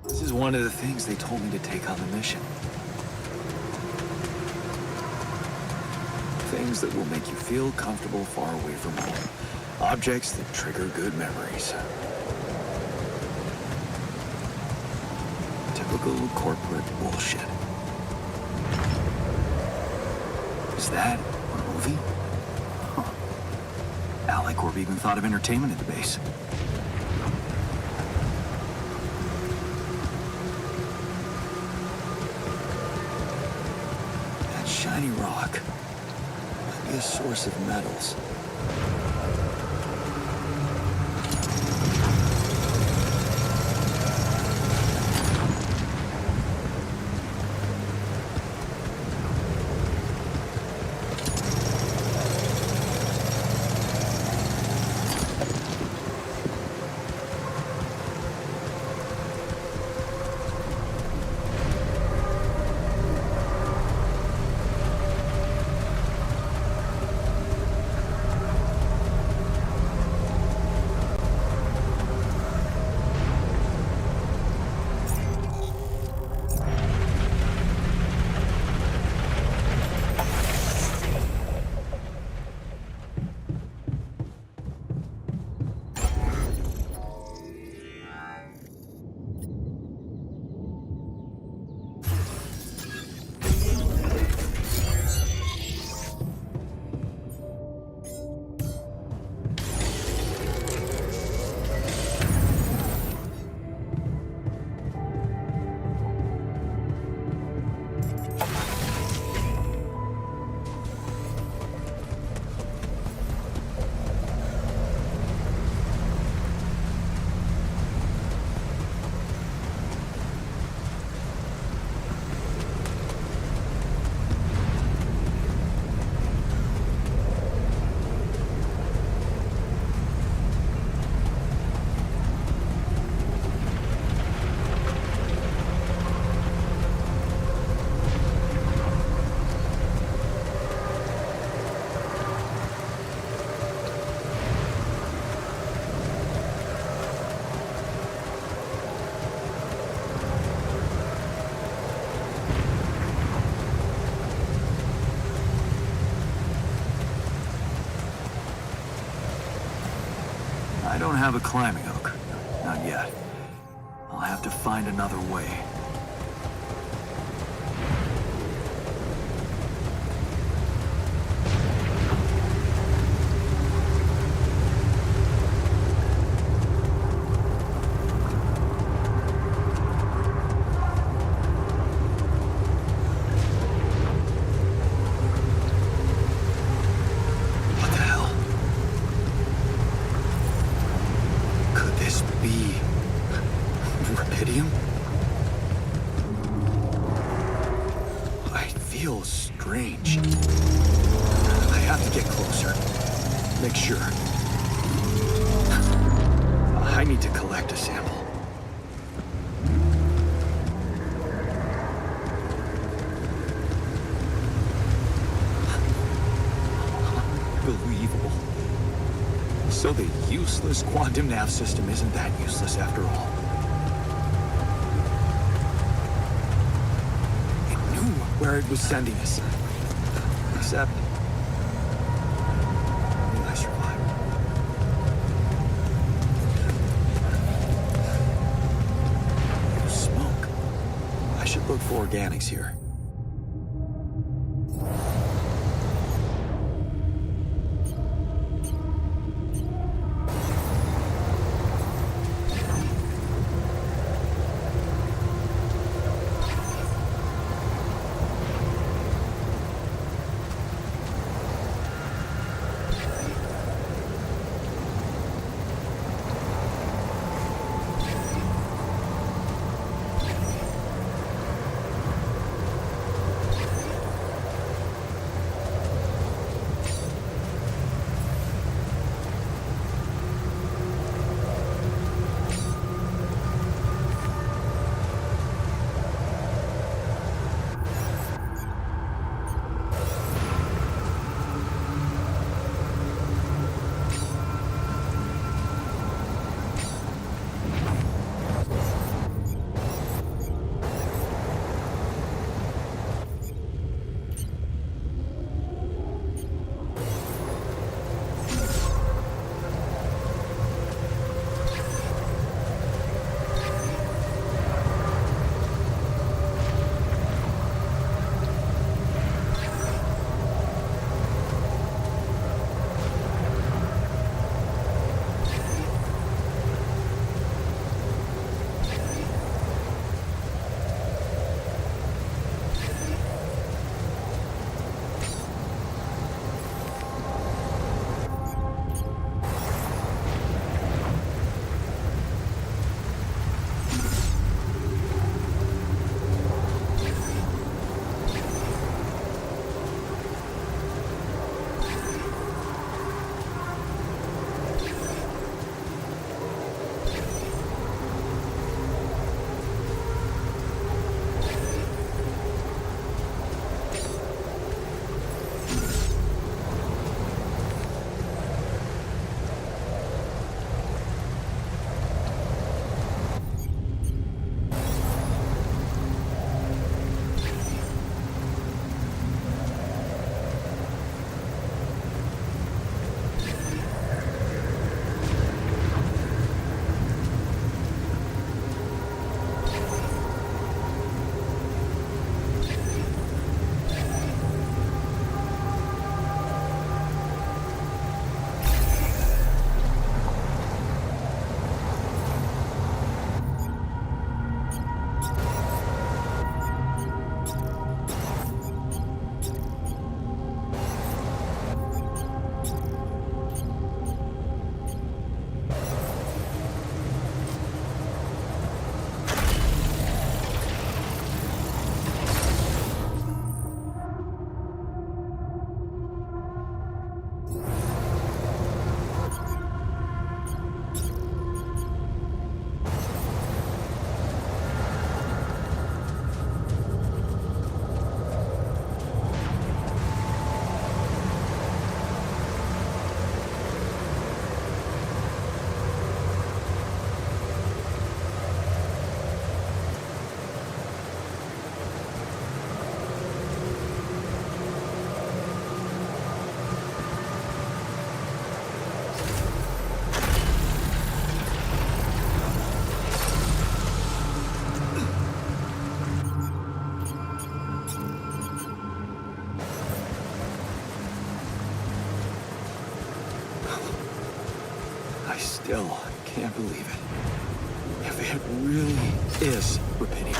This is one of the things they told me to take on the mission. Things that will make you feel comfortable far away from home. Objects that trigger good memories. Typical corporate bullshit. Is that a movie? Huh. AliCorp even thought of entertainment at the base. That shiny rock might be a source of metals. I don't have a climbing hook. Not yet. I'll have to find another way. Strange. I have to get closer. Make sure. I need to collect a sample. Unbelievable. So the useless quantum nav system isn't that useless after all. Where it was sending us. Except... I survived. Smoke. I should look for organics here. still can't believe it. If it really is Rubidium,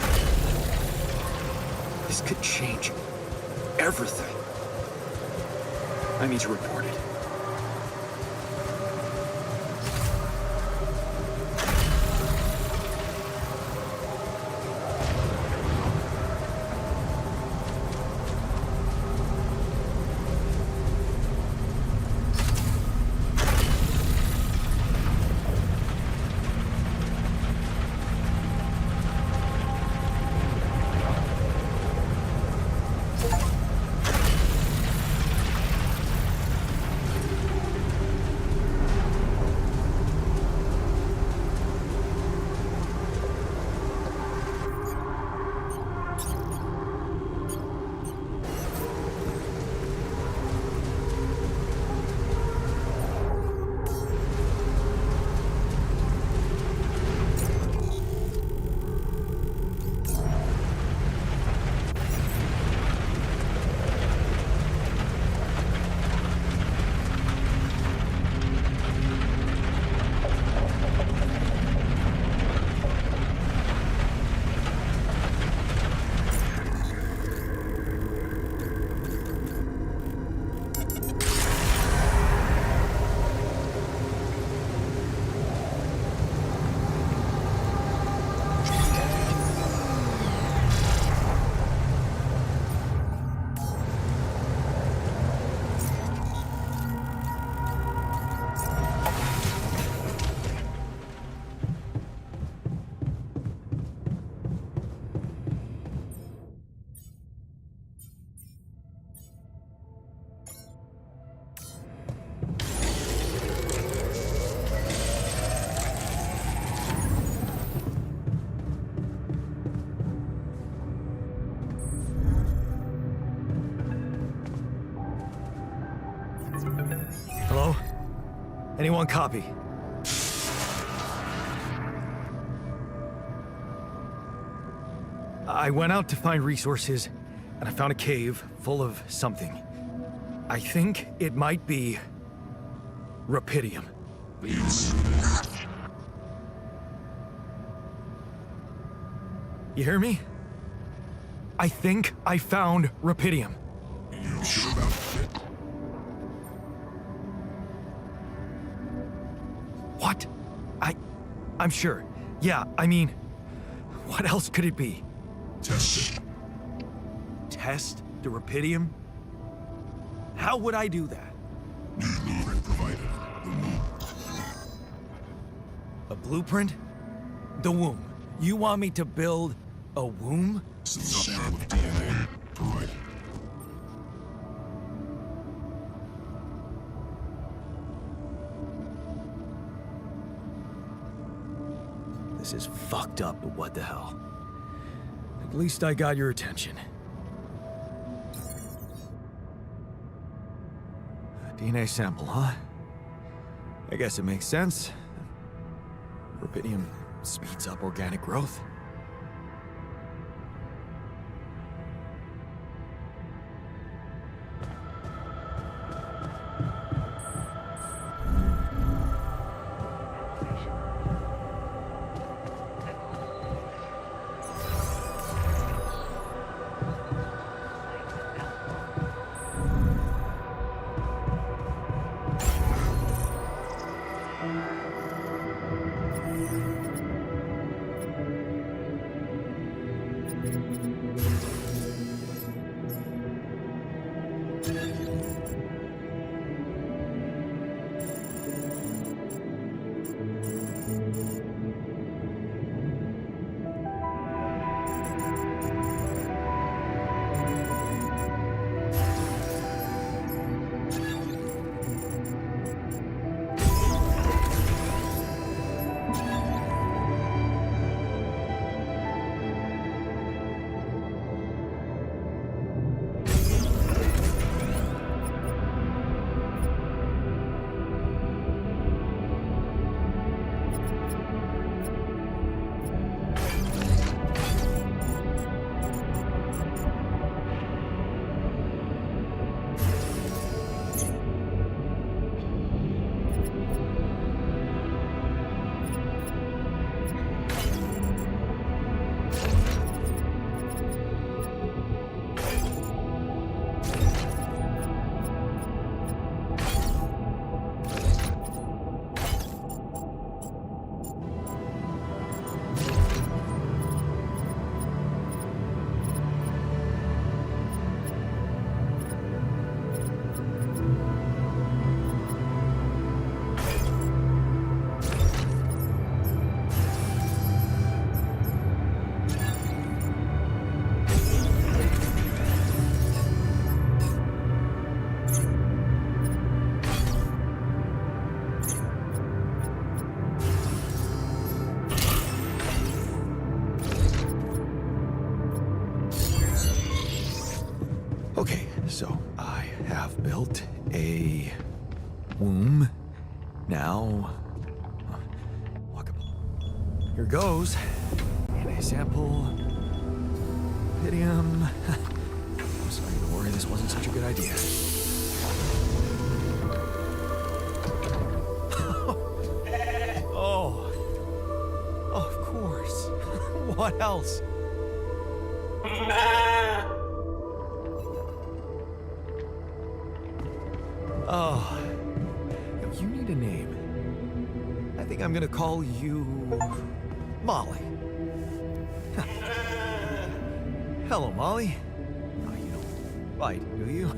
this could change everything. I need to report it. Hello? Anyone copy? I went out to find resources, and I found a cave full of something. I think it might be Rubidium. You hear me? I think I found Rubidium. You sure about it? What? I'm sure. Yeah, I mean, what else could it be? Test it. Test the Rubidium? How would I do that? New blueprint provided. The womb. A blueprint? The womb. You want me to build a womb? Some sample of DNA provided. This is fucked up, but what the hell? At least I got your attention. A DNA sample, huh? I guess it makes sense. Rubidium speeds up organic growth. So I have built a womb. Now, walkable. Here goes. DNA sample. Pydium. I'm starting to worry this wasn't such a good idea. Oh. Oh, of course. What else? Oh. You need a name. I think I'm gonna call you Molly. Hello, Molly. Oh, you don't bite, do you?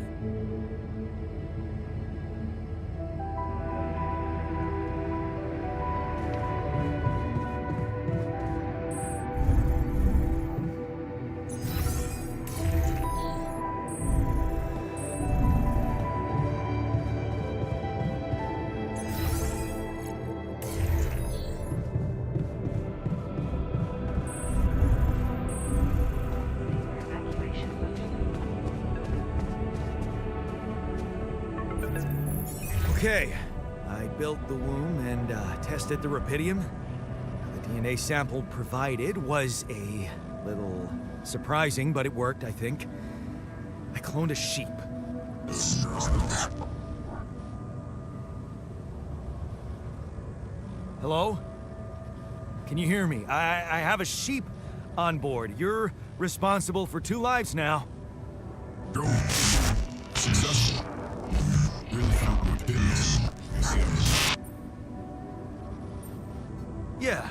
Okay, I built the womb and tested the rapidium. The DNA sample provided was a little surprising, but it worked, I think. I cloned a sheep. Hello? Can you hear me? I have a sheep on board. You're responsible for 2 lives now. Go. Successful. Really found my business. Yeah.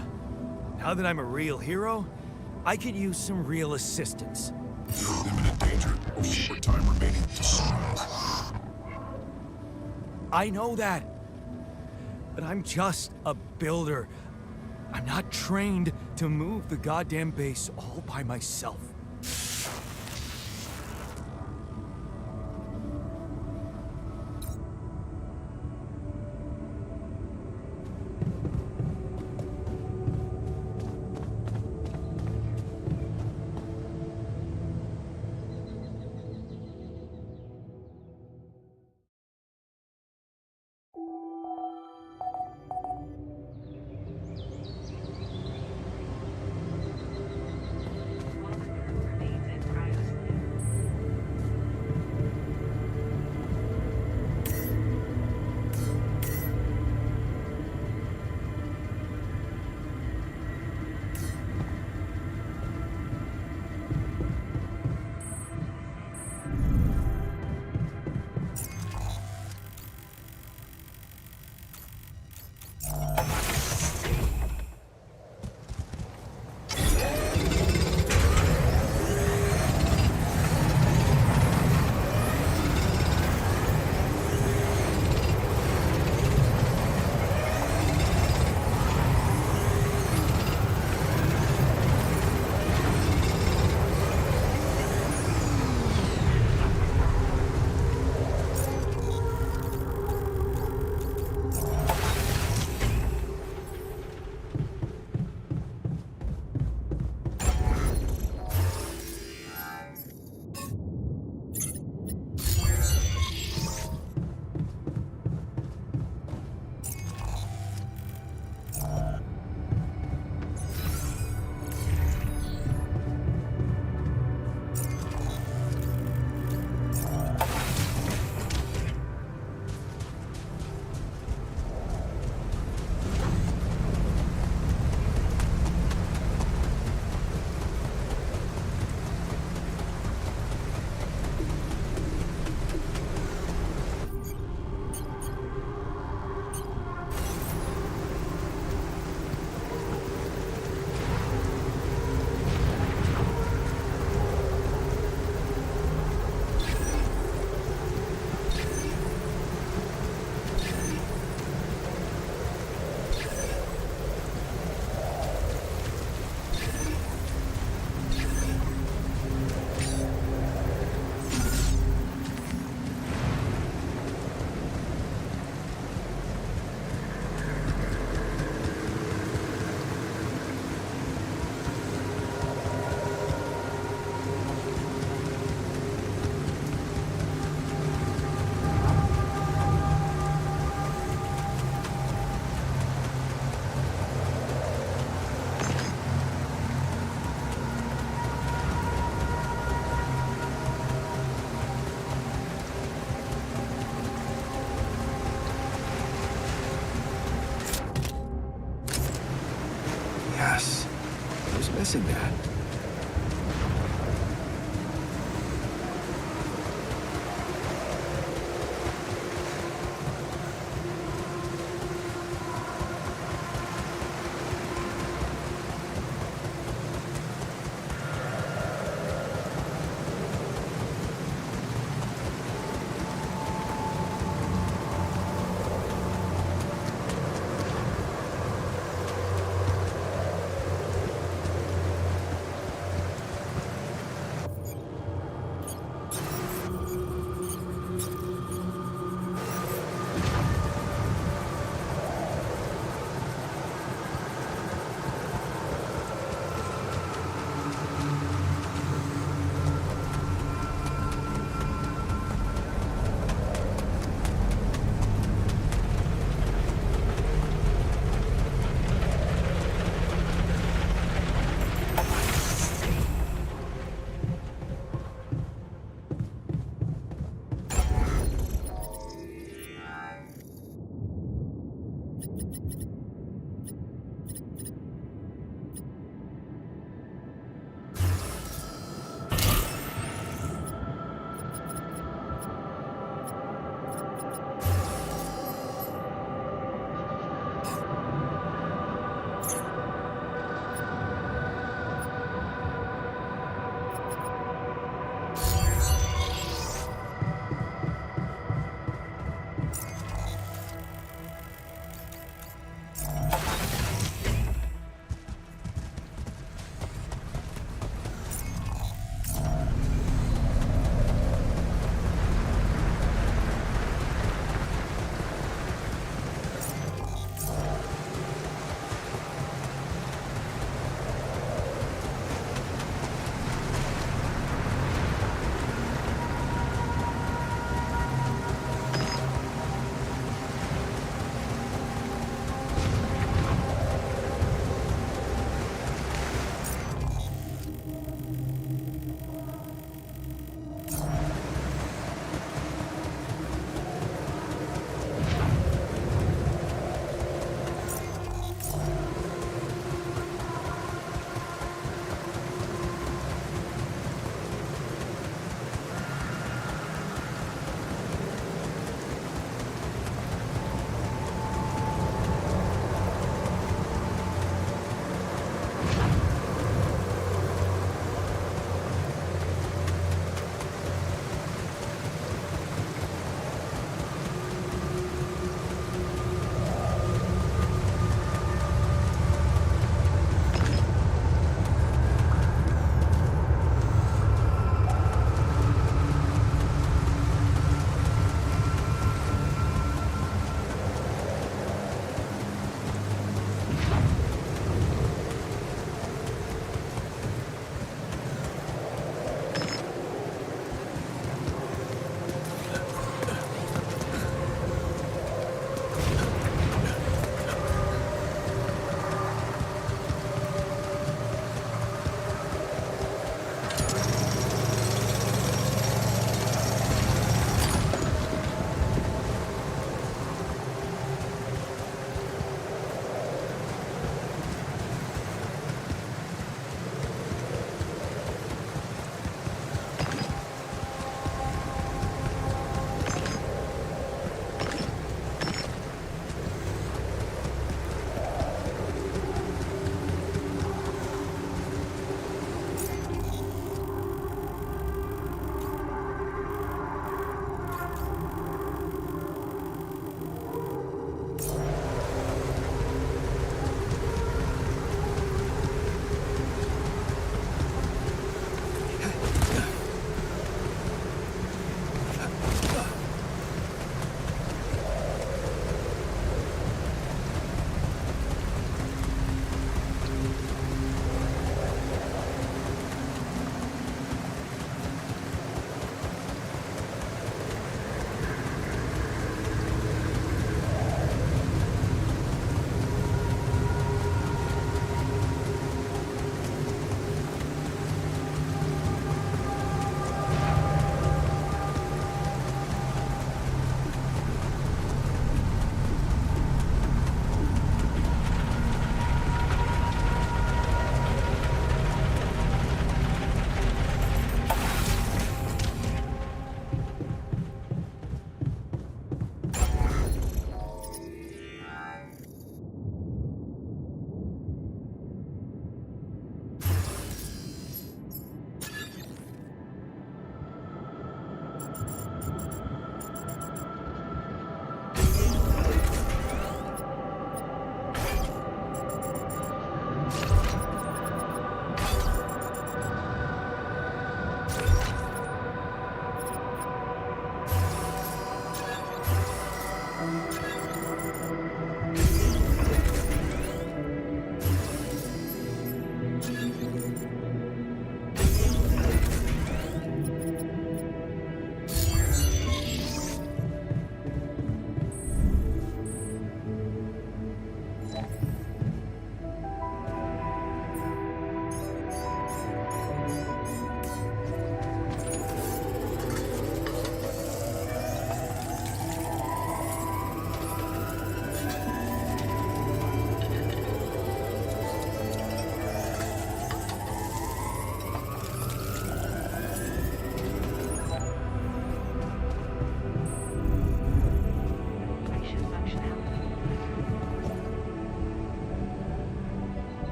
Now that I'm a real hero, I could use some real assistance. You're in imminent danger. Short time remaining to sunrise. I know that. But I'm just a builder. I'm not trained to move the goddamn base all by myself. missing that.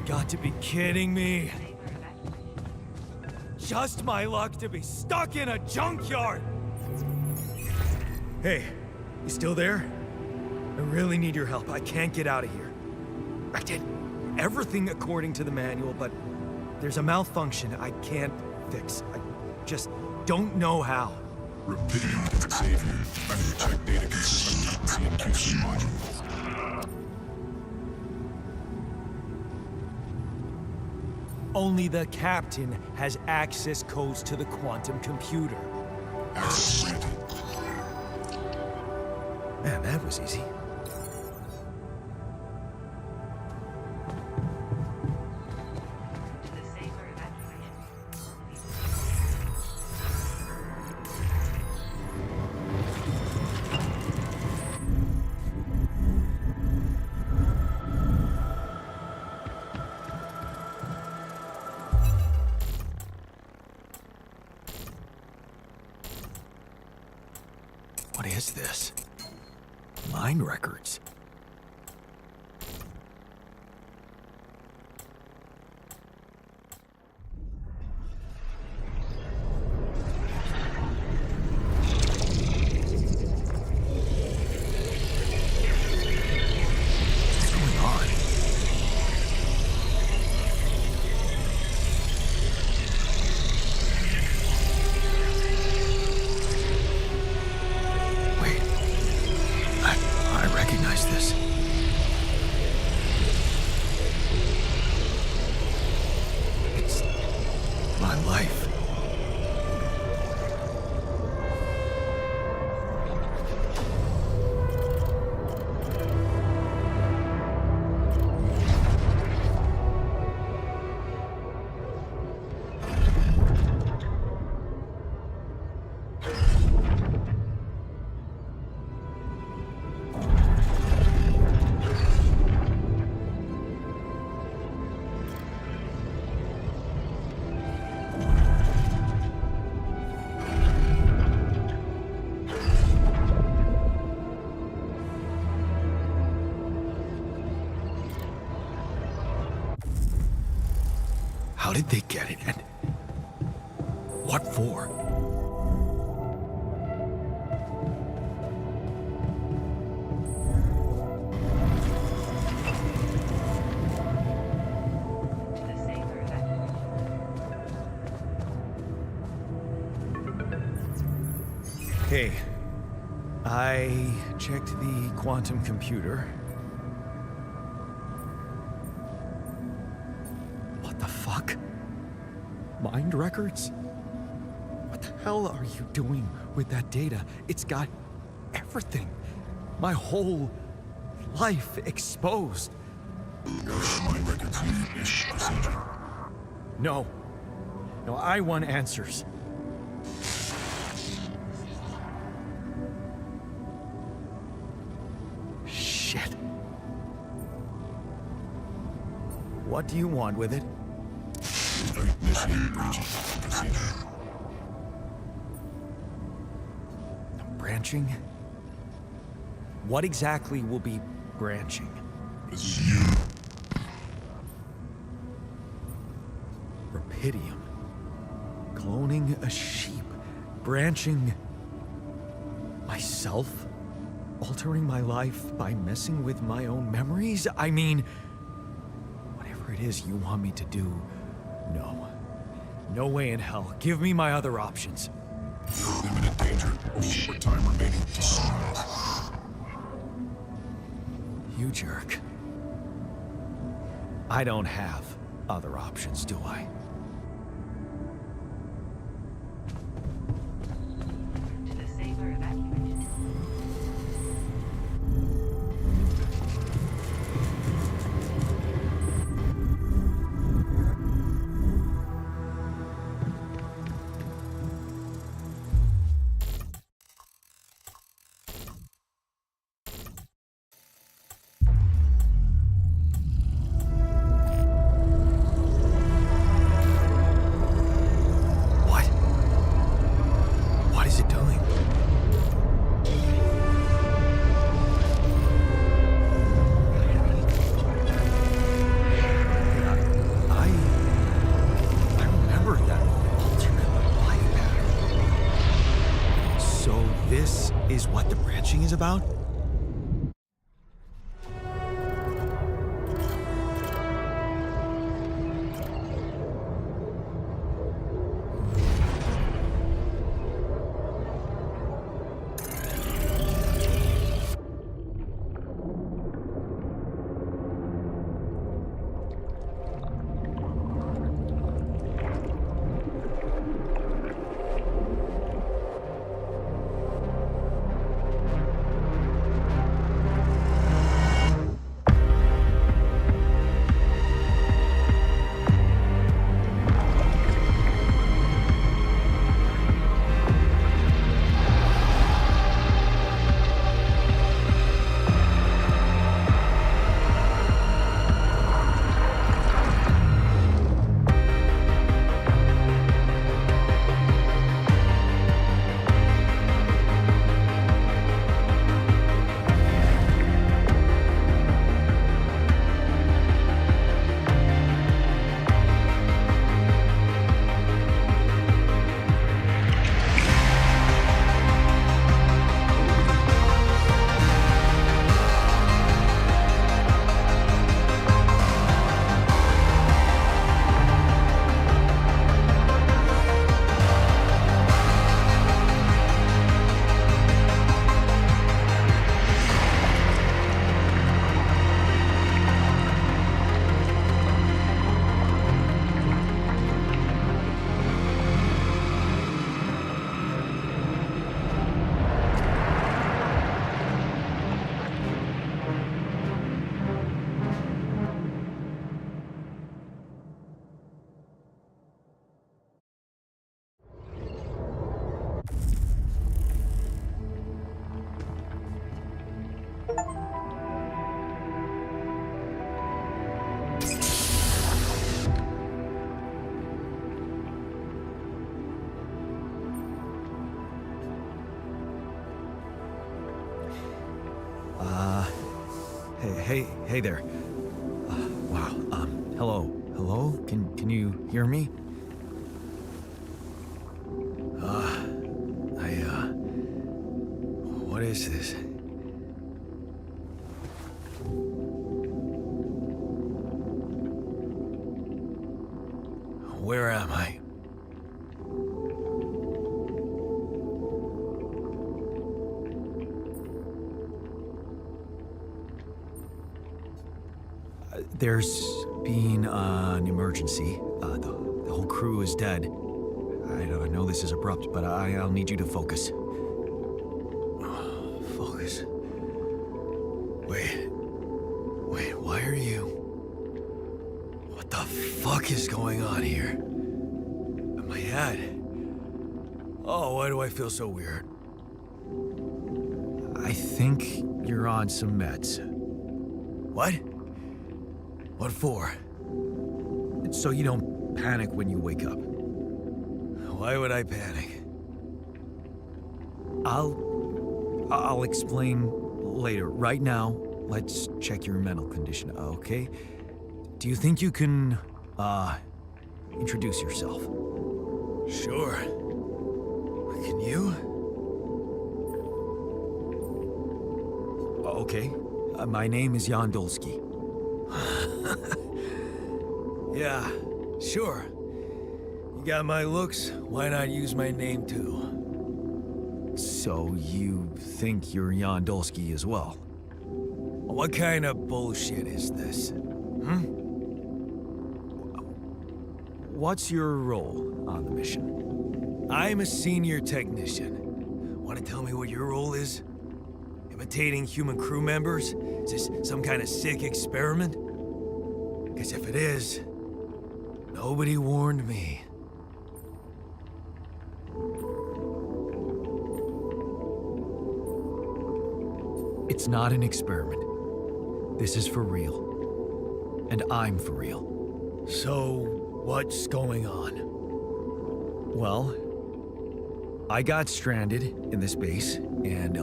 Got to be kidding me. Just my luck to be stuck in a junkyard! Hey, you still there? I really need your help. I can't get out of here. I did everything according to the manual, but there's a malfunction I can't fix. I just don't know how. Rapidium, Xavier. Check data consistency and QC module. Only the captain has access codes to the quantum computer. Access granted. Man, that was easy. What is this? Mine records. What's going on? Wait. I recognize this. It's my life. How did they get it, and what for? Okay, I checked the quantum computer. What the fuck? Mind records? What the hell are you doing with that data? It's got everything. My whole life exposed. Mind records need ish procedure. No. No, I want answers. Shit. What do you want with it? Initiate breaching procedure. Branching? What exactly will be branching? This is you. Rapidium. Cloning a sheep. Branching myself? Altering my life by messing with my own memories? I mean, whatever it is you want me to do, no. No way in hell. Give me my other options. You're in imminent danger. Short time remaining to solve. You jerk. I don't have other options, do I? is what the branching is about? Hey there. Wow. Hello. Hello? Can you hear me? What is this? Where am I? There's been an emergency. The whole crew is dead. I know this is abrupt, but I'll need you to focus. Focus. Wait, why are you... What the fuck is going on here? My head. Oh, why do I feel so weird? I think you're on some meds. What? What for? So you don't panic when you wake up. Why would I panic? I'll explain later. Right now, let's check your mental condition, okay? Do you think you can, introduce yourself? Sure. Can you? Okay. My name is Jan Dolsky. Yeah, sure. You got my looks, why not use my name too? So you think you're Jan Dolsky as well? What kind of bullshit is this? What's your role on the mission? I'm a senior technician. Want to tell me what your role is? Imitating human crew members? Is this some kind of sick experiment? Because if it is, nobody warned me. It's not an experiment. This is for real. And I'm for real. So, what's going on? Well, I got stranded in this base, and,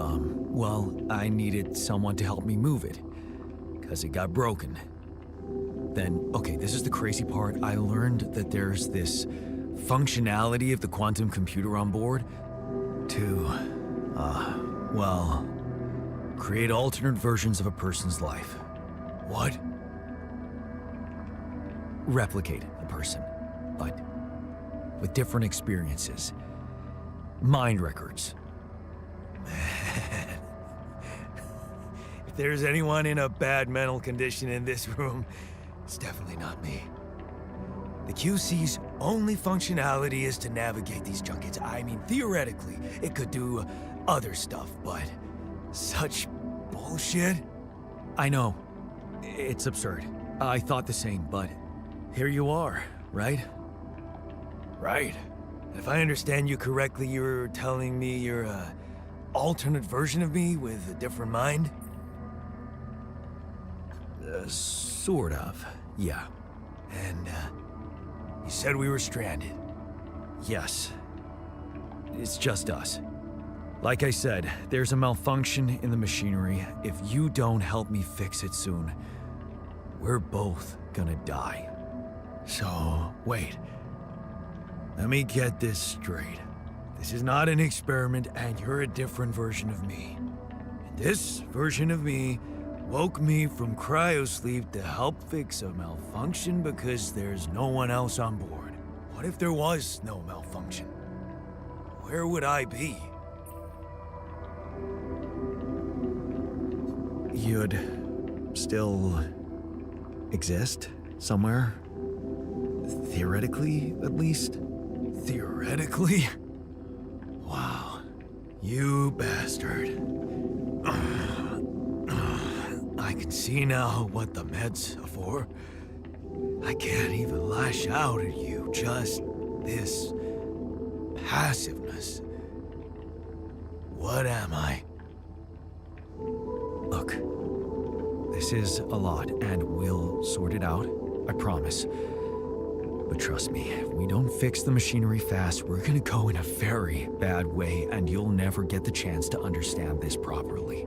well, I needed someone to help me move it. Because it got broken. Then, okay, this is the crazy part. I learned that there's this functionality of the quantum computer on board to, Well, create alternate versions of a person's life. What? Replicate a person, but with different experiences. Mind records. Man. If there's anyone in a bad mental condition in this room, it's definitely not me. The QC's only functionality is to navigate these junkets. I mean, theoretically, it could do other stuff, but such bullshit? I know. It's absurd. I thought the same, but here you are, right? Right. If I understand you correctly, you're telling me you're a alternate version of me with a different mind? Sort of, yeah. And, you said we were stranded. Yes. It's just us. Like I said, there's a malfunction in the machinery. If you don't help me fix it soon, we're both gonna die. So, wait. Let me get this straight. This is not an experiment, and you're a different version of me. And this version of me woke me from cryosleep to help fix a malfunction because there's no one else on board. What if there was no malfunction? Where would I be? You'd still exist somewhere? Theoretically, at least? Theoretically? Wow. You bastard. I can see now what the meds are for. I can't even lash out at you, just this passiveness. What am I? Look, this is a lot, and we'll sort it out, I promise. But trust me, if we don't fix the machinery fast, we're gonna go in a very bad way, and you'll never get the chance to understand this properly.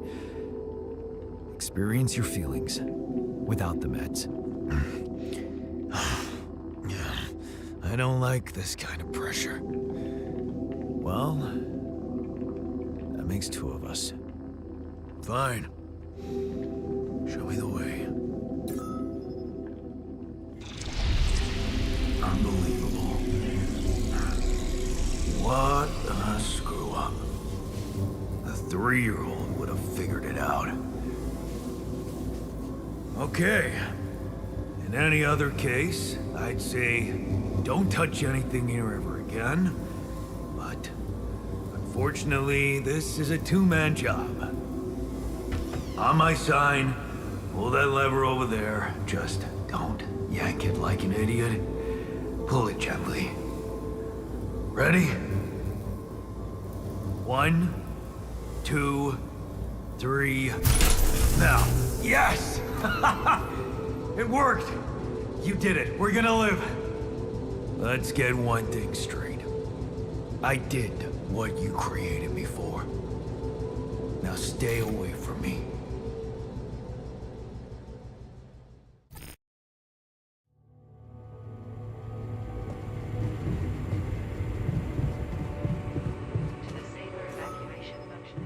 Experience your feelings without the meds. I don't like this kind of pressure. Well, that makes two of us. Fine. Show me the way. Unbelievable. What a screw up. A 3-year-old would have figured it out. Okay. In any other case, I'd say don't touch anything here ever again. But unfortunately, this is a two-man job. On my sign, pull that lever over there. Just don't yank it like an idiot. Pull it gently. Ready? 1, 2, 3. Now. Yes! It worked! You did it. We're gonna live. Let's get one thing straight. I did what you created me for. Now stay away from me. Disable evacuation function.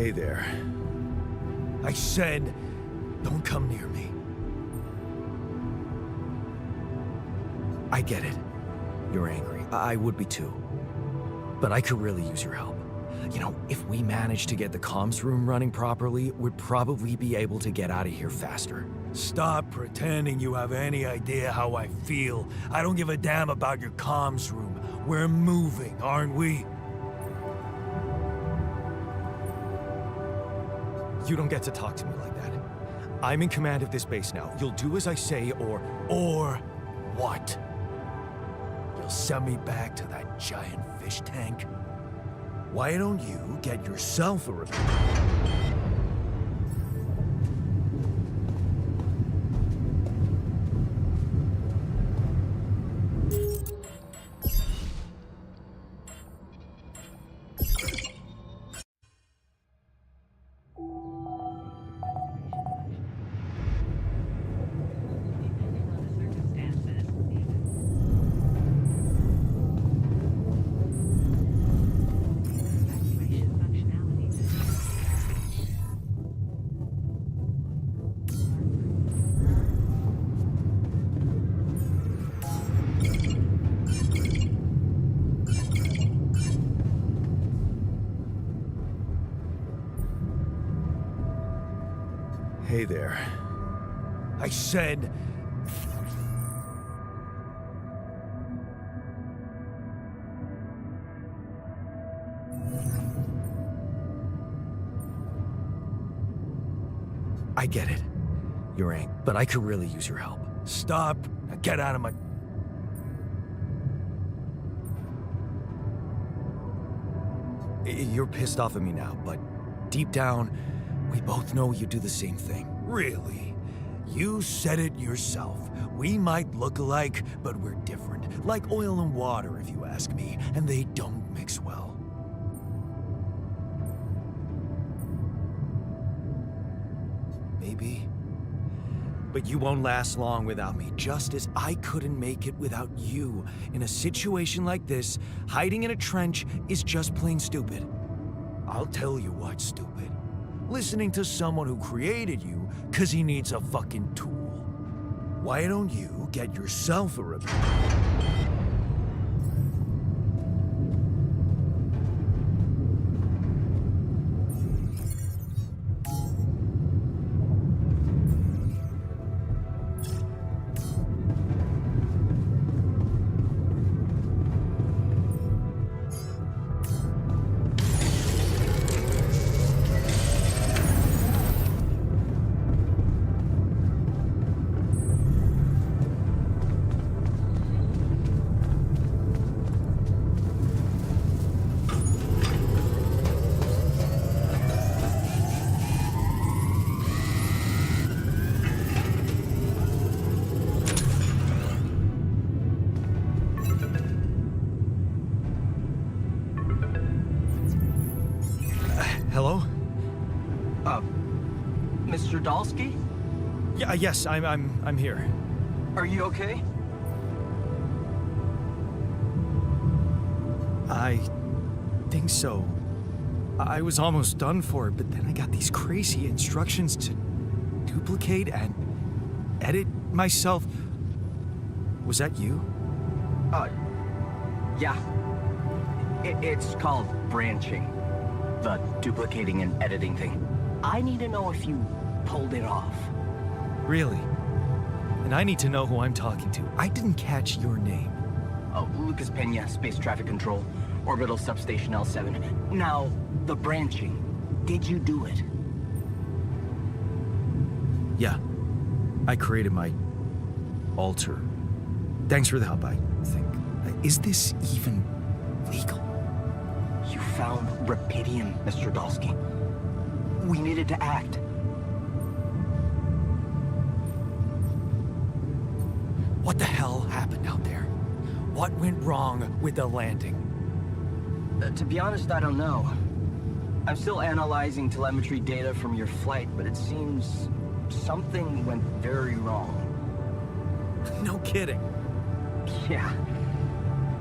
Hey there. I said, don't come near me. I get it. You're angry. I would be too. But I could really use your help. You know, if we manage to get the comms room running properly, we'd probably be able to get out of here faster. Stop pretending you have any idea how I feel. I don't give a damn about your comms room. We're moving, aren't we? You don't get to talk to me like that. I'm in command of this base now. You'll do as I say, or what? You'll send me back to that giant fish tank? Why don't you get yourself a repair? Depending on the circumstances, evacuation functionality. Hey there. I said... I get it. You're angry, but I could really use your help. Stop. Now get out of my... You're pissed off at me now, but deep down, we both know you do the same thing. Really? You said it yourself. We might look alike, but we're different. Like oil and water, if you ask me, and they don't mix well. Maybe. But you won't last long without me, just as I couldn't make it without you. In a situation like this, hiding in a trench is just plain stupid. I'll tell you what's stupid. Listening to someone who created you because he needs a fucking tool. Why don't you get yourself a repair? Hello? Mr. Dalsky? Yeah, yes, I'm here. Are you okay? I think so. I was almost done for it, but then I got these crazy instructions to duplicate and edit myself. Was that you? Yeah. It's called branching. The duplicating and editing thing. I need to know if you pulled it off. Really? And I need to know who I'm talking to. I didn't catch your name. Oh, Lucas Pena, Space Traffic Control, Orbital Substation L7. Now, the branching. Did you do it? Yeah. I created my alter. Thanks for the help, I think. Is this even legal? You found Rapidium, Mr. Dalsky. We needed to act. What the hell happened out there? What went wrong with the landing? To be honest, I don't know. I'm still analyzing telemetry data from your flight, but it seems something went very wrong. No kidding. Yeah.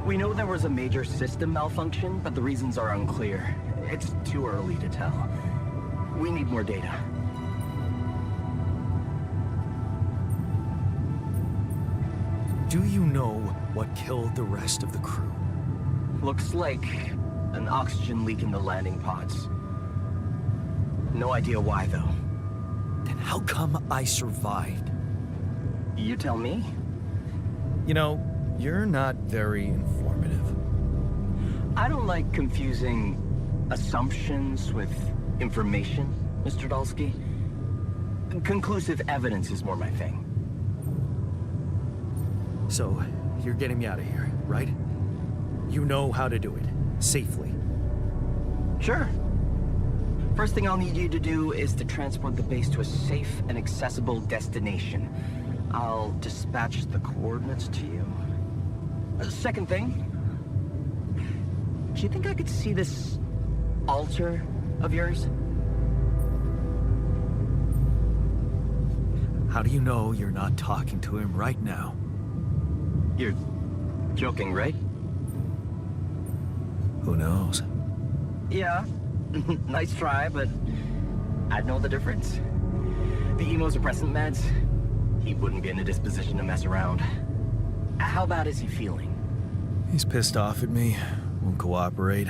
We know there was a major system malfunction, but the reasons are unclear. It's too early to tell. We need more data. Do you know what killed the rest of the crew? Looks like an oxygen leak in the landing pods. No idea why, though. Then how come I survived? You tell me? You know, you're not very informative. I don't like confusing assumptions with information, Mr. Dalsky. Conclusive evidence is more my thing. So, you're getting me out of here, right? You know how to do it. Safely. Sure. First thing I'll need you to do is to transport the base to a safe and accessible destination. I'll dispatch the coordinates to you. Second thing, do you think I could see this altar of yours? How do you know you're not talking to him right now? You're joking, right? Who knows? Yeah. Nice try, but I'd know the difference. The immunosuppressant meds, he wouldn't be in a disposition to mess around. How bad is he feeling? He's pissed off at me. Won't cooperate.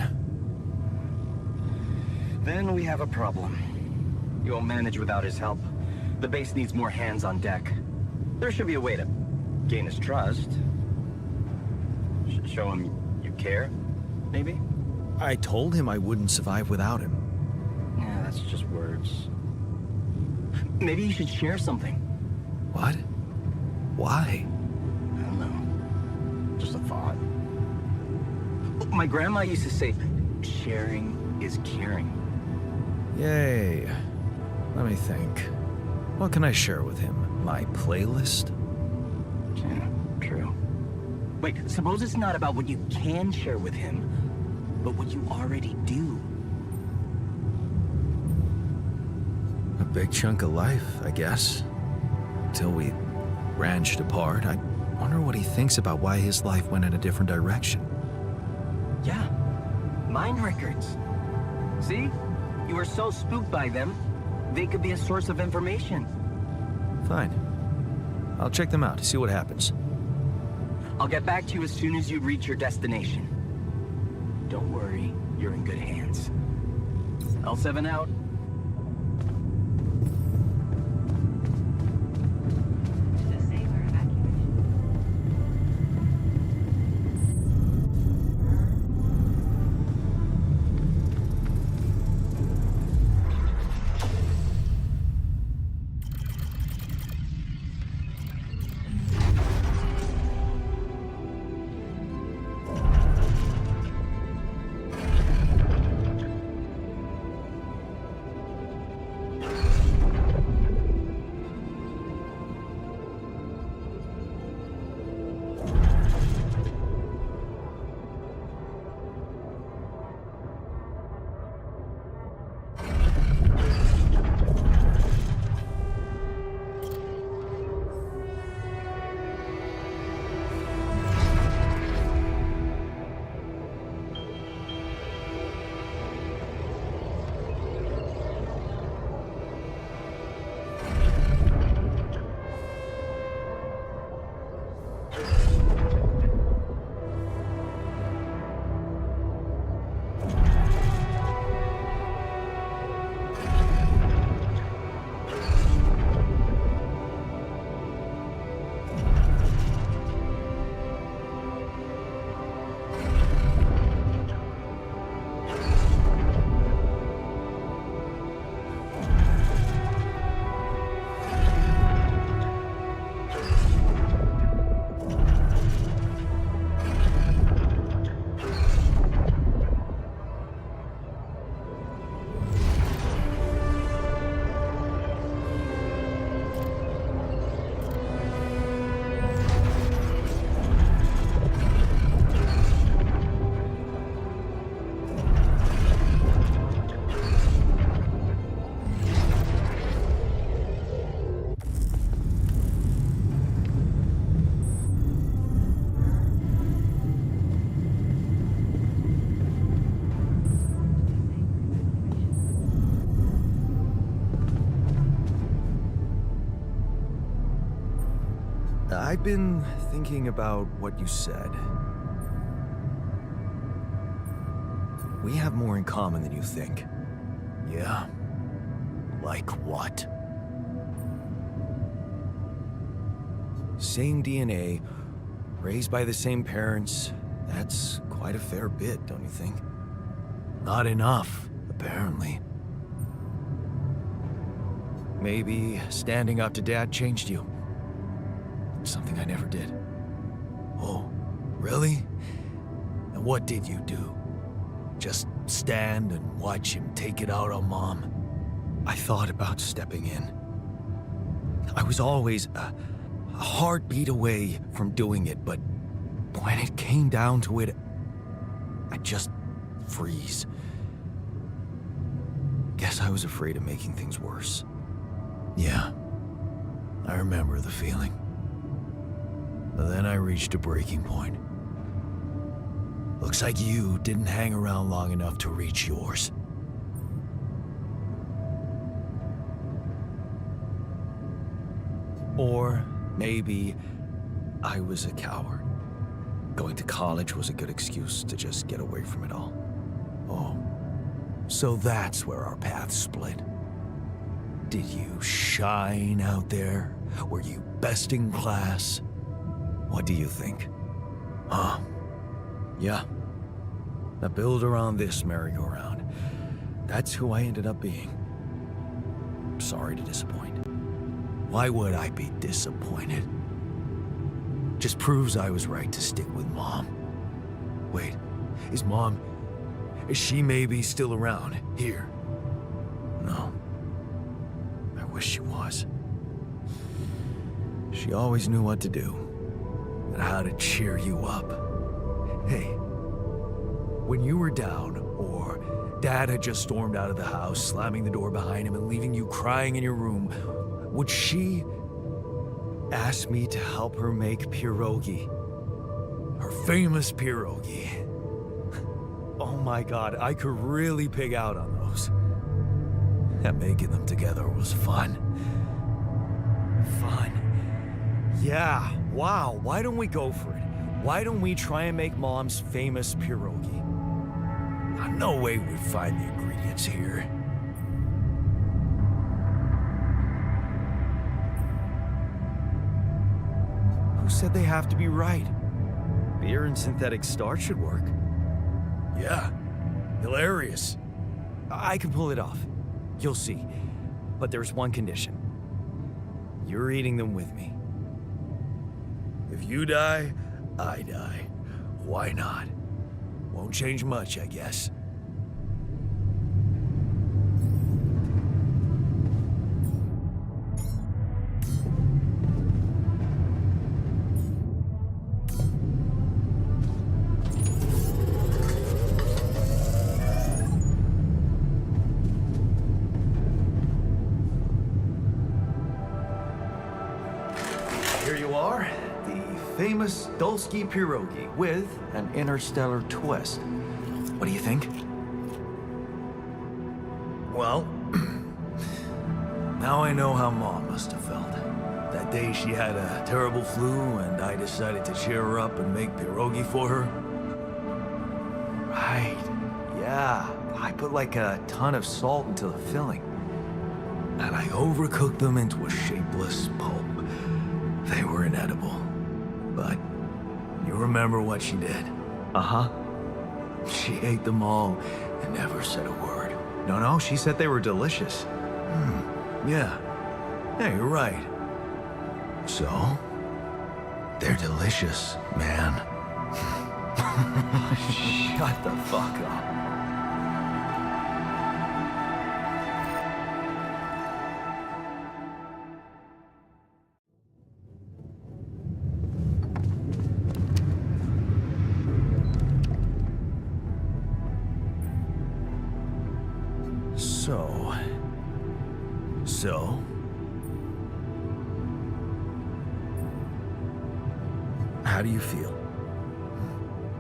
Then we have a problem. You won't manage without his help. The base needs more hands on deck. There should be a way to gain his trust. Show him you care, maybe? I told him I wouldn't survive without him. Yeah, that's just words. Maybe you should share something. What? Why? I don't know. Just a thought. My grandma used to say, sharing is caring. Yay. Let me think. What can I share with him? My playlist? Yeah, true. Wait, suppose it's not about what you can share with him, but what you already do. A big chunk of life, I guess. Till we branched apart. I wonder what he thinks about why his life went in a different direction. Yeah, mind records. See? You were so spooked by them, they could be a source of information. Fine. I'll check them out, see what happens. I'll get back to you as soon as you reach your destination. Don't worry, you're in good hands. L7 out. To savor evacuation. I've been thinking about what you said. We have more in common than you think. Yeah? Like what? Same DNA, raised by the same parents. That's quite a fair bit, don't you think? Not enough, apparently. Maybe standing up to Dad changed you. Something I never did. Oh, really? And what did you do? Just stand and watch him take it out on Mom? I thought about stepping in. I was always a heartbeat away from doing it, but when it came down to it, I'd just freeze. Guess I was afraid of making things worse. Yeah, I remember the feeling. But then I reached a breaking point. Looks like you didn't hang around long enough to reach yours. Or maybe I was a coward. Going to college was a good excuse to just get away from it all. Oh, so that's where our paths split. Did you shine out there? Were you best in class? What do you think? Huh? Yeah. I build around this merry-go-round. That's who I ended up being. Sorry to disappoint. Why would I be disappointed? Just proves I was right to stick with Mom. Wait, is she maybe still around here? No. I wish she was. She always knew what to do. And how to cheer you up. Hey, when you were down, or Dad had just stormed out of the house, slamming the door behind him and leaving you crying in your room, would she ask me to help her make pierogi? Her famous pierogi. Oh my God, I could really pig out on those. And making them together was fun. Fun. Yeah, wow, why don't we go for it? Why don't we try and make Mom's famous pierogi? No way we'd find the ingredients here. Who said they have to be right? Beer and synthetic starch should work. Yeah, hilarious. I can pull it off. You'll see. But there's one condition. You're eating them with me. If you die, I die. Why not? Won't change much, I guess. Here you are, the famous Dulski pierogi with an interstellar twist. What do you think? Well, now I know how Mom must have felt. That day she had a terrible flu and I decided to cheer her up and make pierogi for her. Right. Yeah. I put like a ton of salt into the filling. And I overcooked them into a shapeless pulp. They were inedible. But you remember what she did? Uh-huh. She ate them all and never said a word. No, she said they were delicious. Yeah. Yeah, you're right. So? They're delicious, man. Shut the fuck up. So? How do you feel?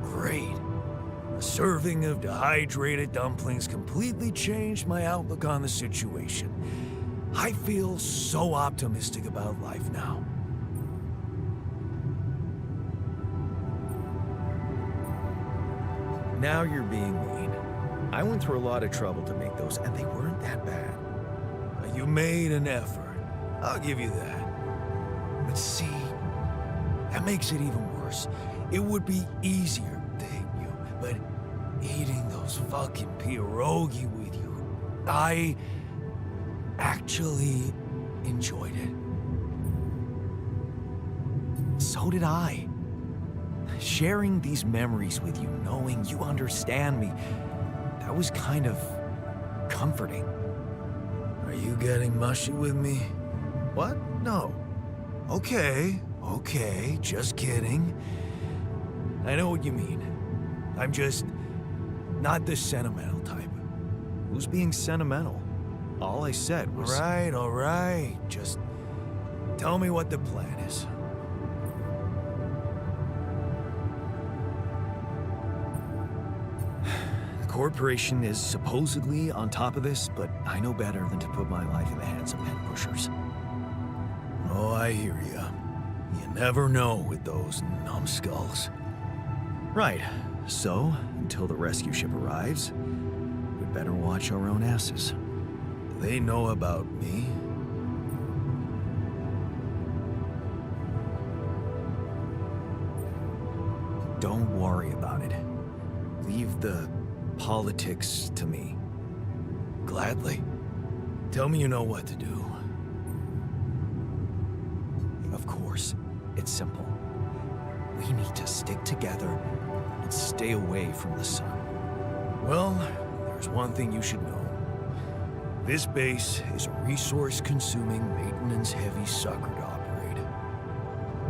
Great. A serving of dehydrated dumplings completely changed my outlook on the situation. I feel so optimistic about life now. Now you're being mean. I went through a lot of trouble to make those, and they weren't that bad. You made an effort. I'll give you that. But see, that makes it even worse. It would be easier, thank you, but eating those fucking pierogi with you, I actually enjoyed it. So did I. Sharing these memories with you, knowing you understand me, that was kind of comforting. Are you getting mushy with me? What? No. Okay, just kidding. I know what you mean. I'm just not the sentimental type. Who's being sentimental? All I said was... All right. Just tell me what the plan is. The corporation is supposedly on top of this, but I know better than to put my life in the hands of pen pushers. Oh, I hear ya. You never know with those numbskulls. Right. So, until the rescue ship arrives, we'd better watch our own asses. They know about me. Don't worry about it. Leave the politics to me. Gladly. Tell me you know what to do. Of course, it's simple. We need to stick together and stay away from the sun. Well, there's one thing you should know. This base is a resource-consuming, maintenance-heavy sucker to operate.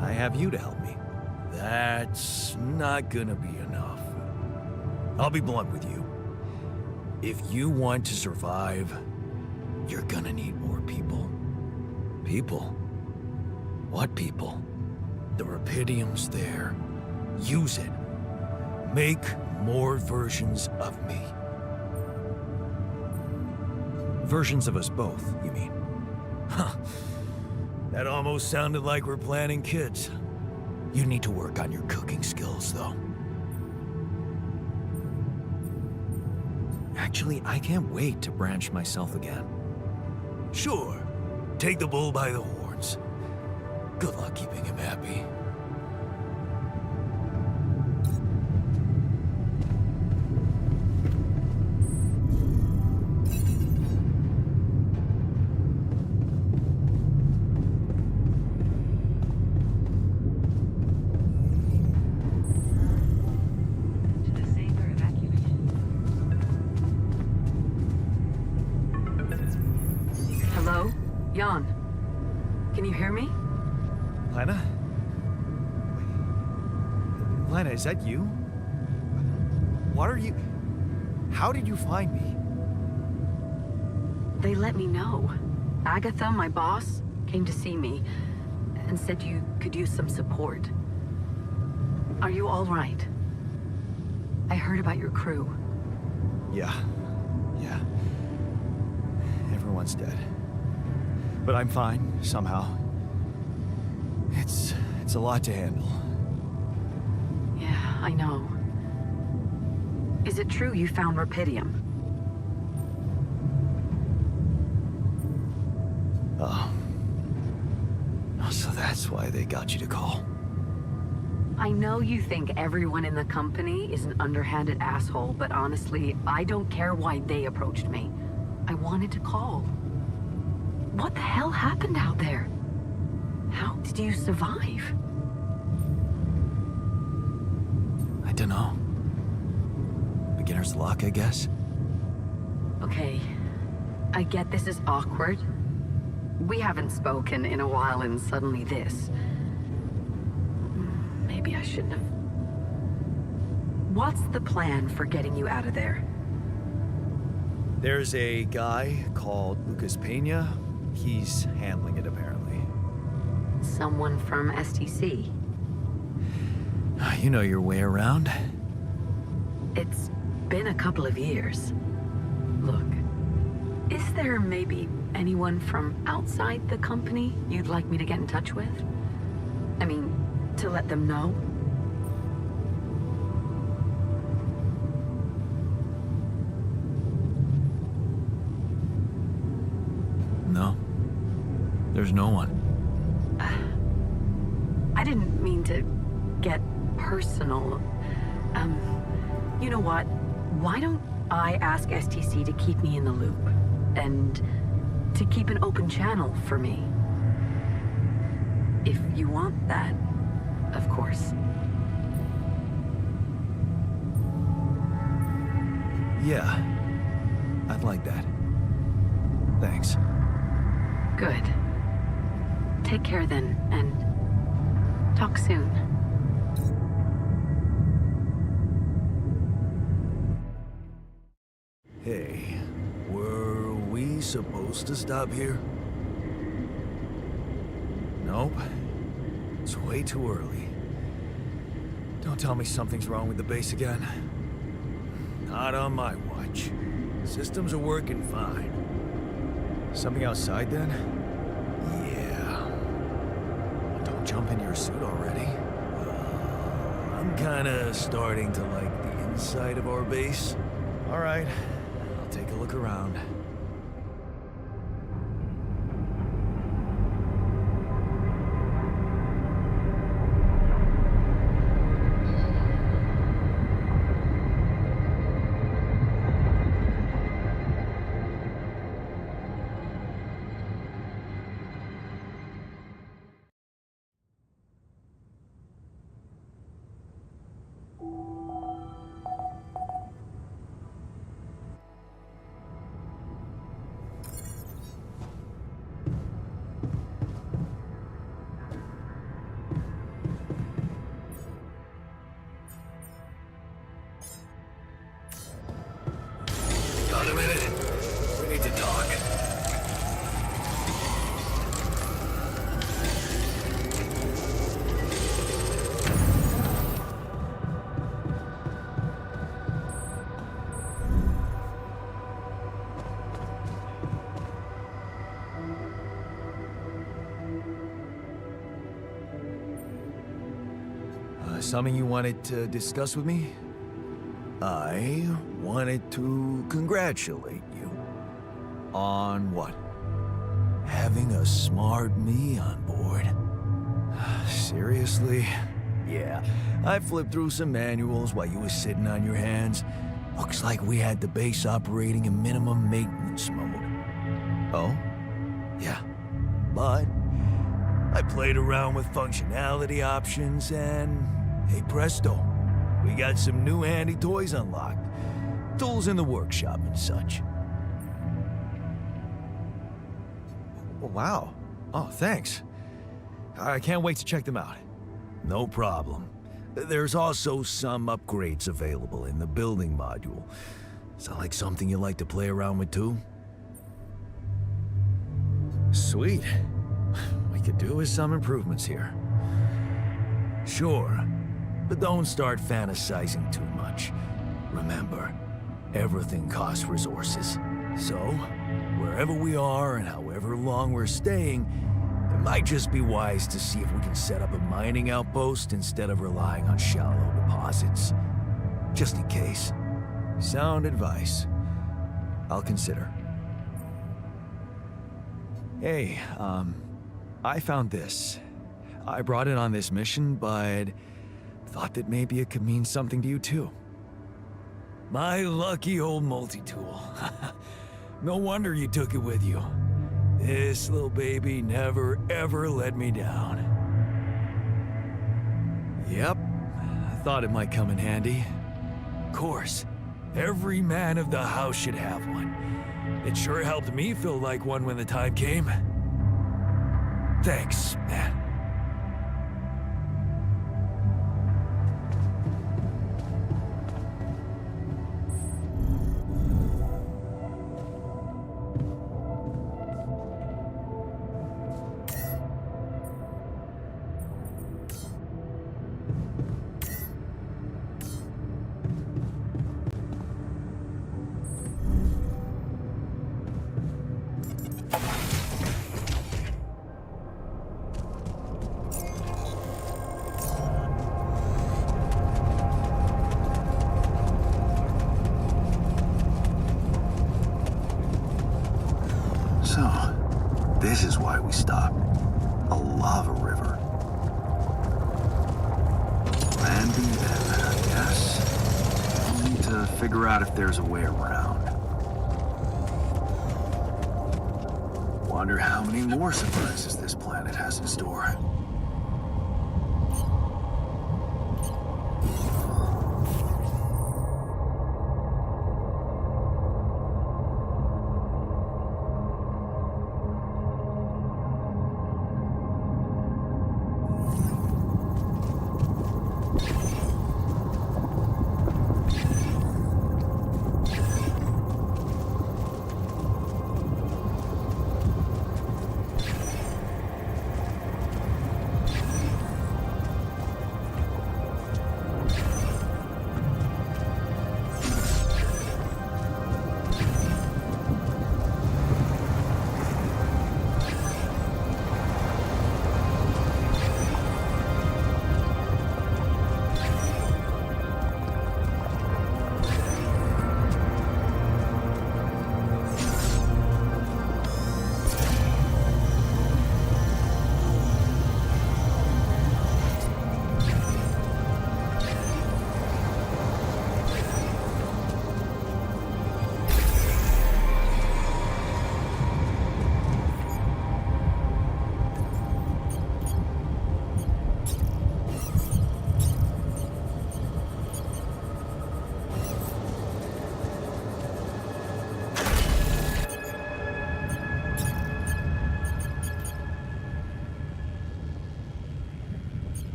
I have you to help me. That's not gonna be enough. I'll be blunt with you. If you want to survive, you're gonna need more people. People? What people? The Rapidium's there. Use it. Make more versions of me. Versions of us both, you mean? Huh. That almost sounded like we're planning kids. You need to work on your cooking skills, though. Actually, I can't wait to branch myself again. Sure. Take the bull by the horns. Good luck keeping him happy. To the safer evacuation. Hello? Jan? Can you hear me? Lana? Lana, is that you? What are you... How did you find me? They let me know. Agatha, my boss, came to see me and said you could use some support. Are you all right? I heard about your crew. Yeah. Everyone's dead. But I'm fine, somehow. It's a lot to handle. Yeah, I know. Is it true you found Rapidium? Oh, so that's why they got you to call. I know you think everyone in the company is an underhanded asshole, but honestly, I don't care why they approached me. I wanted to call. What the hell happened out there? How did you survive? I don't know. Beginner's luck, I guess. Okay, I get this is awkward. We haven't spoken in a while and suddenly this. Maybe I shouldn't have. What's the plan for getting you out of there? There's a guy called Lucas Pena. He's handling it, apparently. Someone from STC. You know your way around. It's been a couple of years. Look, is there maybe anyone from outside the company you'd like me to get in touch with? I mean, to let them know? no one? I didn't mean to get personal. You know what? Why don't I ask STC to keep me in the loop? And to keep an open channel for me? If you want that, of course. Yeah, I'd like that. Thanks. Good. Take care then, and talk soon. Hey, were we supposed to stop here? Nope. It's way too early. Don't tell me something's wrong with the base again. Not on my watch. Systems are working fine. Something outside then? Yeah. Don't jump in your suit already. I'm kinda starting to like the inside of our base. All right, I'll take a look around. Got a minute? We need to talk. Something you wanted to discuss with me? I wanted to congratulate you. On what? Having a smart me on board. Seriously? Yeah, I flipped through some manuals while you were sitting on your hands. Looks like we had the base operating in minimum maintenance mode. Oh? Yeah, but I played around with functionality options and, hey presto, we got some new handy toys unlocked. Tools in the workshop and such. Wow. Oh, thanks. I can't wait to check them out. No problem. There's also some upgrades available in the building module. Sound like something you like to play around with too? Sweet. We could do with some improvements here. Sure, but don't start fantasizing too much. Remember, everything costs resources. So, wherever we are and however long we're staying, it might just be wise to see if we can set up a mining outpost instead of relying on shallow deposits. Just in case. Sound advice. I'll consider. Hey, I found this. I brought it on this mission, but thought that maybe it could mean something to you too. My lucky old multi-tool. No wonder you took it with you. This little baby never ever let me down. Yep, I thought it might come in handy. Of course, every man of the house should have one. It sure helped me feel like one when the time came. Thanks, man. lava river. Plan B then, I guess. We'll need to figure out if there's a way around. Wonder how many more surprises this planet has in store.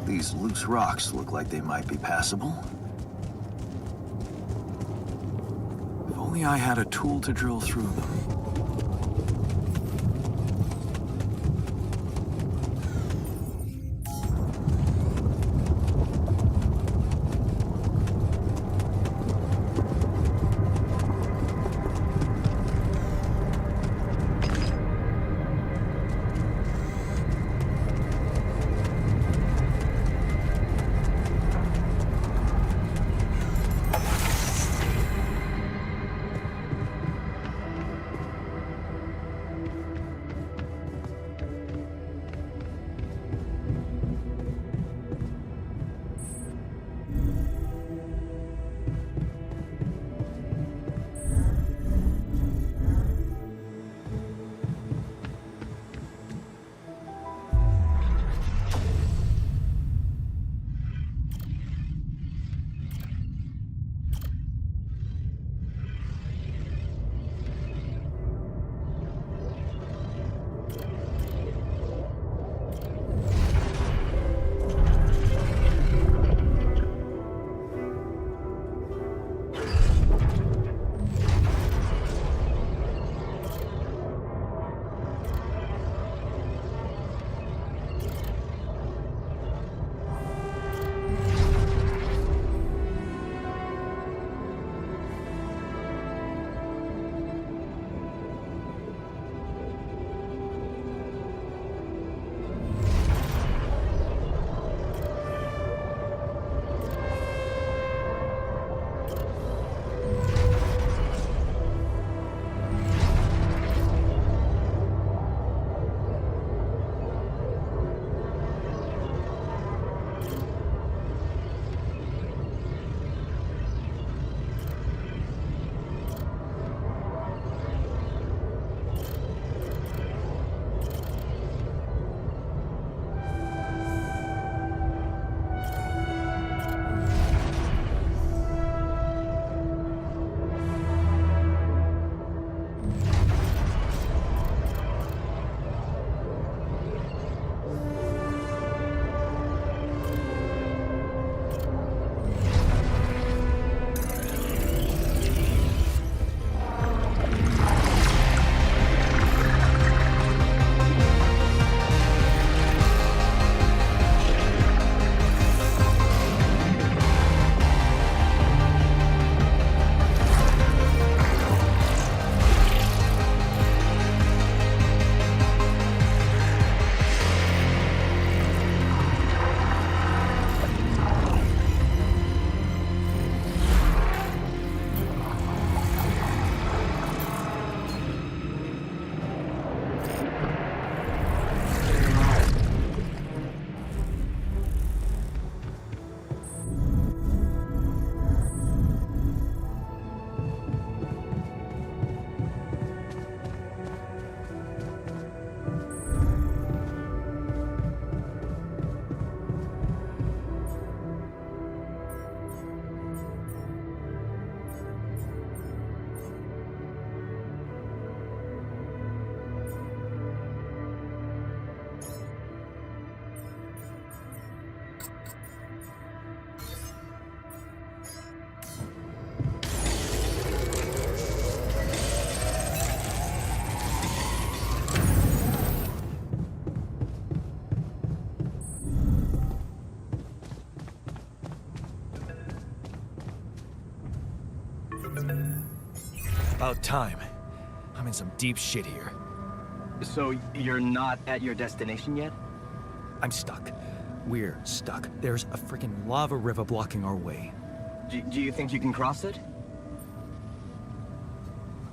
These loose rocks look like they might be passable. If only I had a tool to drill through them. About time. I'm in some deep shit here. So you're not at your destination yet? I'm stuck. We're stuck. There's a freaking lava river blocking our way. Do you think you can cross it?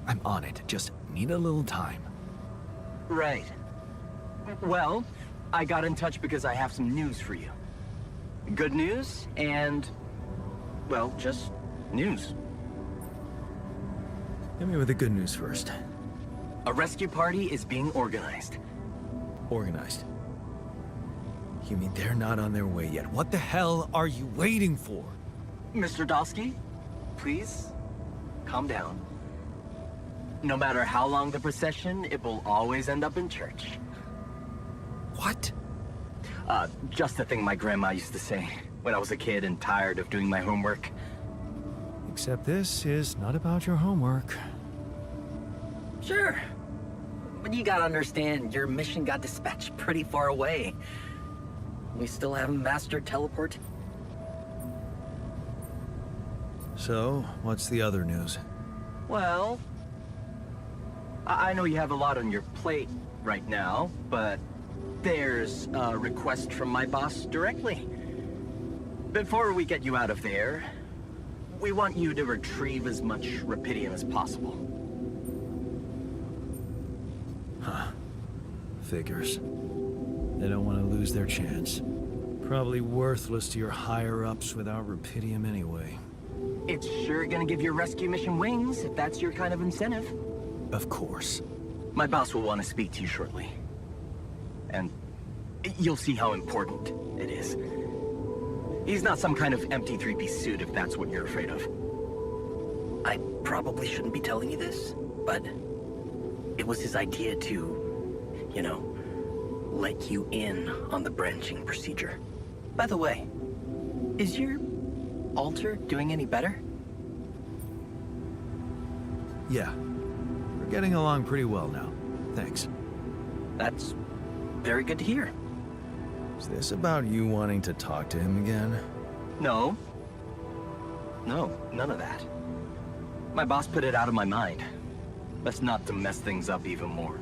I'm on it. Just need a little time. Right. Well, I got in touch because I have some news for you. Good news and, well, just news. Hit me with the good news first. A rescue party is being organized. Organized. You mean they're not on their way yet? What the hell are you waiting for? Mr. Dosky, please, calm down. No matter how long the procession, it will always end up in church. What? Just a thing my grandma used to say when I was a kid and tired of doing my homework. Except this is not about your homework. Sure. But you gotta understand, your mission got dispatched pretty far away. We still haven't mastered teleport. So, what's the other news? Well, I know you have a lot on your plate right now, but there's a request from my boss directly. Before we get you out of there, we want you to retrieve as much Rapidium as possible. Figures. They don't want to lose their chance. Probably worthless to your higher-ups without Rapidium anyway. It's sure gonna give your rescue mission wings, if that's your kind of incentive. Of course. My boss will want to speak to you shortly. And you'll see how important it is. He's not some kind of empty three-piece suit if that's what you're afraid of. I probably shouldn't be telling you this, but it was his idea to, you know, let you in on the branching procedure. By the way, is your altar doing any better? Yeah. We're getting along pretty well now. Thanks. That's very good to hear. Is this about you wanting to talk to him again? No. No, none of that. My boss put it out of my mind. Best not to mess things up even more.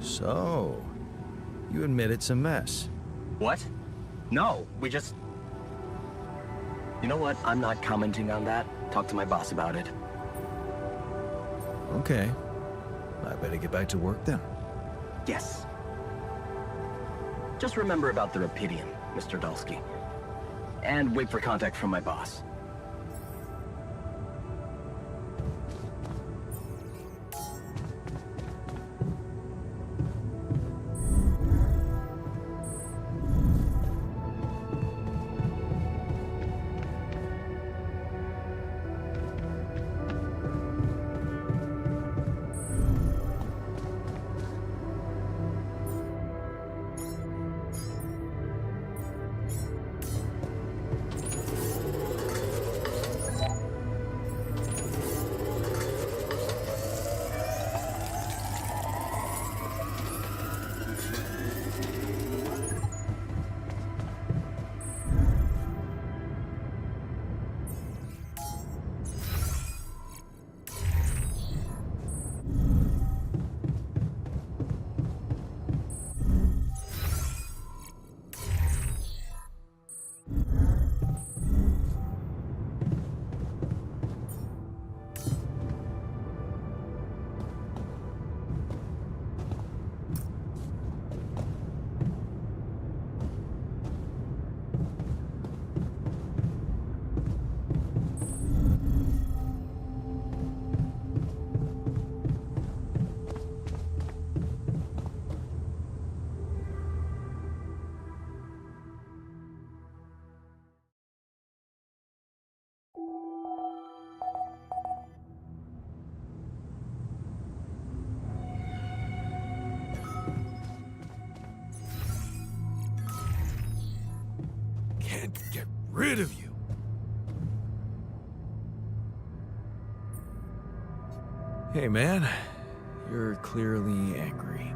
So, you admit it's a mess. What? No, we just... You know what? I'm not commenting on that. Talk to my boss about it. Okay. I better get back to work then. Yes. Just remember about the Rapidium, Mr. Dulski. And wait for contact from my boss. Can't get rid of you. Hey, man. You're clearly angry.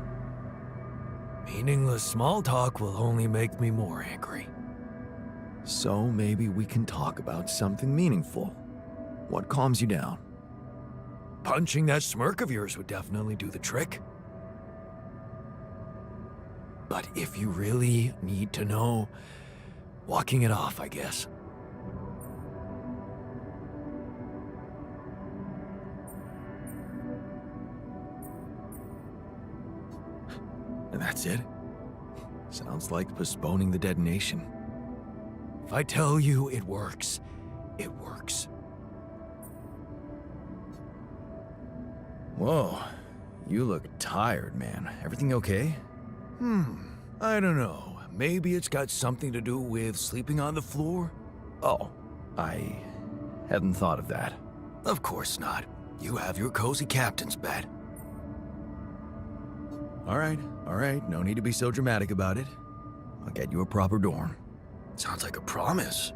Meaningless small talk will only make me more angry. So maybe we can talk about something meaningful. What calms you down? punching that smirk of yours would definitely do the trick. But if you really need to know, walking it off, I guess. And that's it? Sounds like postponing the detonation. If I tell you it works, it works. Whoa, you look tired, man. Everything okay? I don't know. Maybe it's got something to do with sleeping on the floor? Oh, I hadn't thought of that. Of course not. You have your cozy captain's bed. All right. No need to be so dramatic about it. I'll get you a proper dorm. Sounds like a promise.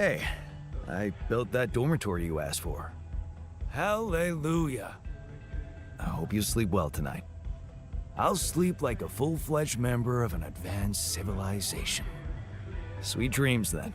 Hey, I built that dormitory you asked for. Hallelujah. I hope you sleep well tonight. I'll sleep like a full-fledged member of an advanced civilization. Sweet dreams, then.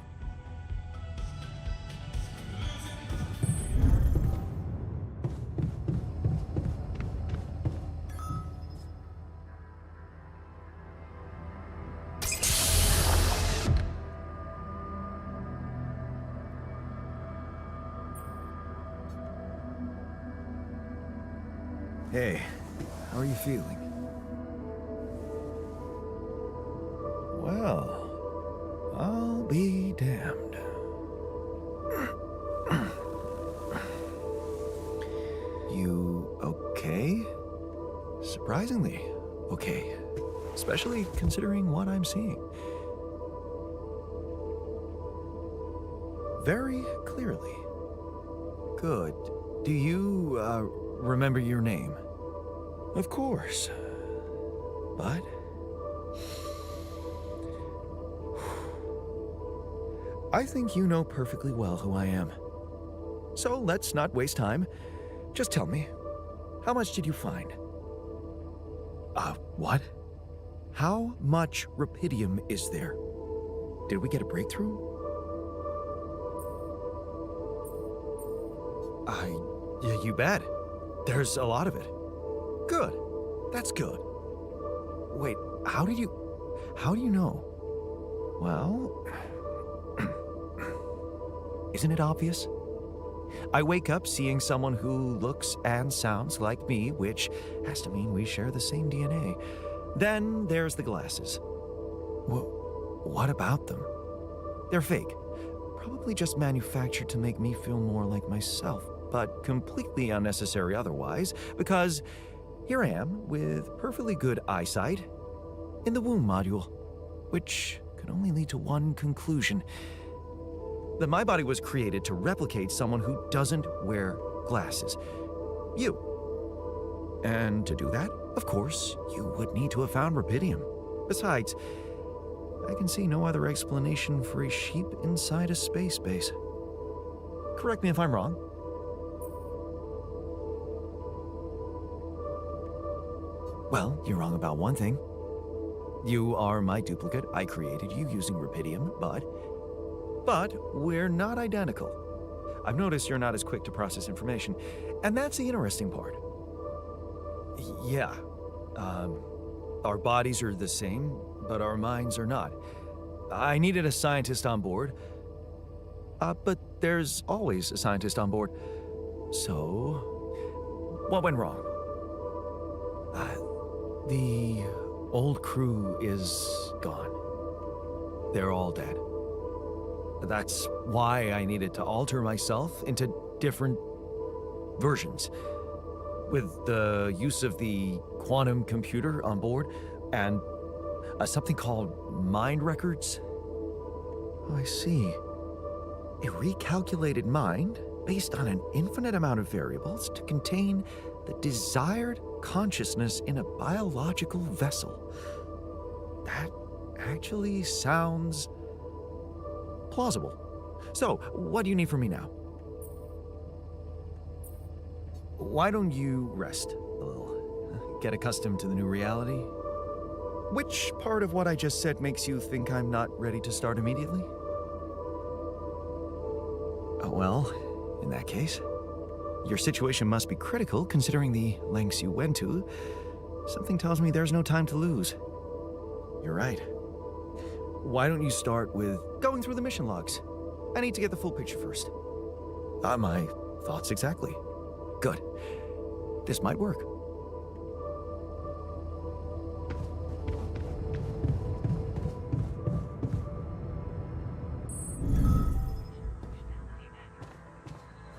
Hey, how are you feeling? Well, I'll be damned. You okay? Surprisingly okay. Especially considering what I'm seeing. Very clearly. Good. Do you, remember your name? Of course. But... I think you know perfectly well who I am. So let's not waste time. Just tell me, how much did you find? What? How much rupidium is there? Did we get a breakthrough? Yeah, you bet. There's a lot of it. Good. That's good. Wait, how do you know? Well, isn't it obvious? I wake up seeing someone who looks and sounds like me, which has to mean we share the same DNA. Then there's the glasses. What about them? They're fake. Probably just manufactured to make me feel more like myself, but completely unnecessary otherwise, because here I am with perfectly good eyesight in the womb module, which can only lead to one conclusion. That my body was created to replicate someone who doesn't wear glasses. You. And to do that, of course, you would need to have found rupidium. Besides, I can see no other explanation for a sheep inside a space base. Correct me if I'm wrong. Well, you're wrong about one thing. You are my duplicate. I created you using rupidium, but we're not identical. I've noticed you're not as quick to process information, and that's the interesting part. Yeah, our bodies are the same, but our minds are not. I needed a scientist on board, but there's always a scientist on board. So, what went wrong? The old crew is gone. They're all dead. That's why I needed to alter myself into different versions. With the use of the quantum computer on board and something called mind records. Oh, I see. A recalculated mind based on an infinite amount of variables to contain the desired consciousness in a biological vessel. That actually sounds plausible. So, what do you need from me now? Why don't you rest a little? Get accustomed to the new reality? Which part of what I just said makes you think I'm not ready to start immediately? Well, in that case, your situation must be critical considering the lengths you went to. Something tells me there's no time to lose. You're right. Why don't you start with going through the mission logs? I need to get the full picture first. My thoughts exactly. Good. This might work.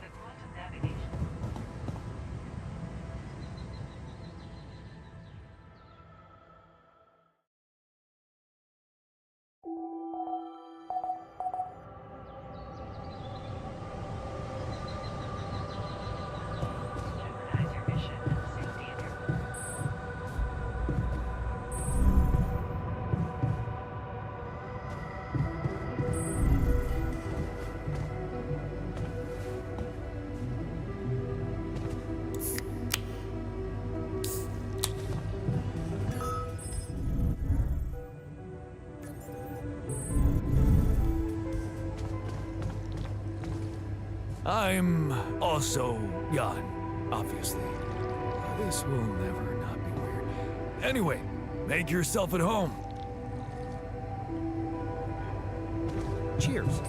The quantum navigation. Jeopardize your mission at the same I'm also Jan, obviously. This will never not be weird. Anyway, make yourself at home. Cheers.